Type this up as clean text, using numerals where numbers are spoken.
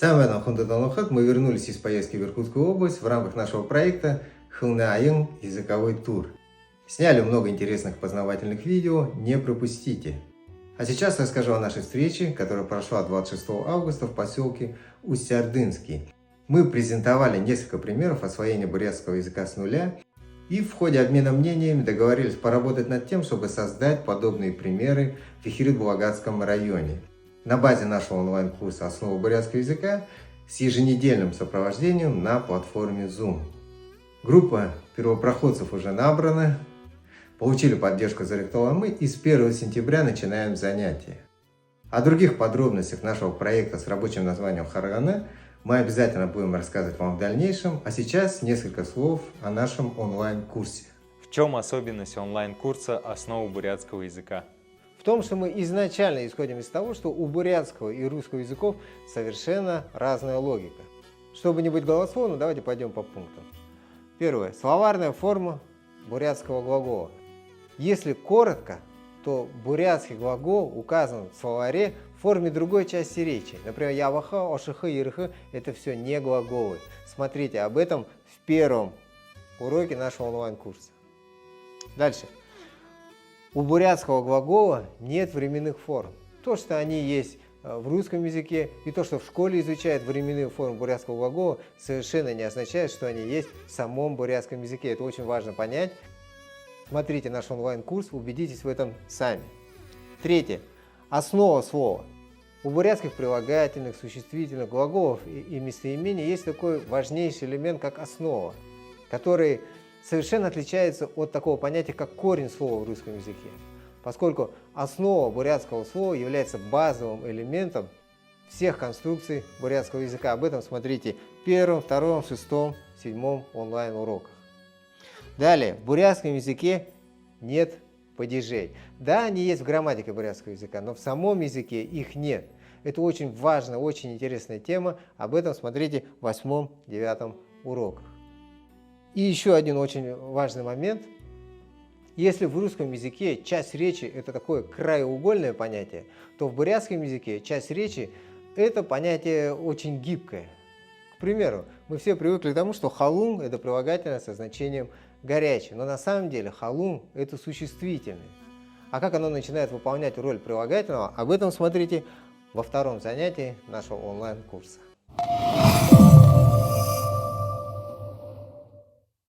Самое Хунтадалухат мы вернулись из поездки в Иркутскую область в рамках нашего проекта Хылнаайын языковой тур. Сняли много интересных познавательных видео, не пропустите. А сейчас расскажу о нашей встрече, которая прошла 26 августа в поселке Усть-Ордынский. Мы презентовали несколько примеров освоения бурятского языка с нуля и в ходе обмена мнениями договорились поработать над тем, чтобы создать подобные примеры в Ихирит-Булагатском районе. На базе нашего онлайн-курса «Основы бурятского языка» с еженедельным сопровождением на платформе Zoom. Группа первопроходцев уже набрана, получили поддержку Заректола мы и с 1 сентября начинаем занятия. О других подробностях нашего проекта с рабочим названием «Харгана» мы обязательно будем рассказывать вам в дальнейшем, а сейчас несколько слов о нашем онлайн-курсе. В чем особенность онлайн-курса «Основы бурятского языка»? В том, что мы изначально исходим из того, что у бурятского и русского языков совершенно разная логика. Чтобы не быть голословным, давайте пойдем по пунктам. Первое. Словарная форма бурятского глагола. Если коротко, то бурятский глагол указан в словаре в форме другой части речи. Например, яваха, ошиха, ирха – это все не глаголы. Смотрите об этом в первом уроке нашего онлайн-курса. Дальше. У бурятского глагола нет временных форм. То, что они есть в русском языке, и то, что в школе изучают временные формы бурятского глагола, совершенно не означает, что они есть в самом бурятском языке. Это очень важно понять. Смотрите наш онлайн-курс, убедитесь в этом сами. Третье. Основа слова. У бурятских прилагательных, существительных, глаголов и местоимений есть такой важнейший элемент, как основа, который совершенно отличается от такого понятия, как корень слова в русском языке, поскольку основа бурятского слова является базовым элементом всех конструкций бурятского языка. Об этом смотрите в 1, 2, 6, 7 онлайн-уроках. Далее, в бурятском языке нет падежей. Да, они есть в грамматике бурятского языка, но в самом языке их нет. Это очень важная, очень интересная тема. Об этом смотрите в 8-9 уроках. И еще один очень важный момент. Если в русском языке часть речи – это такое краеугольное понятие, то в бурятском языке часть речи – это понятие очень гибкое. К примеру, мы все привыкли к тому, что халун – это прилагательное со значением горячий, но на самом деле халун – это существительное. А как оно начинает выполнять роль прилагательного, об этом смотрите во втором занятии нашего онлайн-курса.